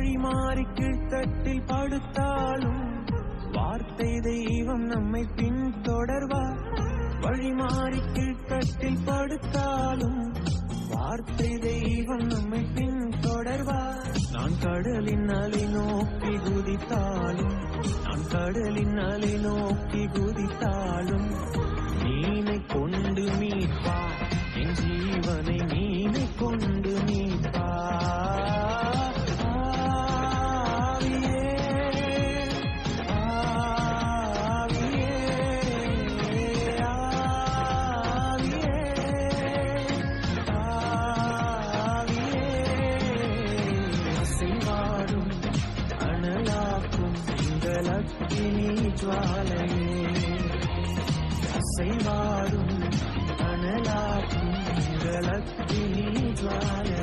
வழி மாறி கீழ்த்தட்டில் படுத்தாலும் வார்த்தை தெய்வம் நம்மை பின்தொடர்வார். வழி மாறி கீழ்த்தட்டில் படுத்தாலும் வார்த்தை தெய்வம் நம்மை பின்தொடர்வார். நான் கடலின் அலை நோக்கி குதித்தாலும், நான் கடலின் அலை நோக்கி குதித்தாலும் நீனை கொண்டு மீட்பார். என் ஜீவனை நீனை கொண்டு மீட்பார். ஜுவாலையே அசைவாடும் அனலாக்கும் அக்கினி ஜுவாலை.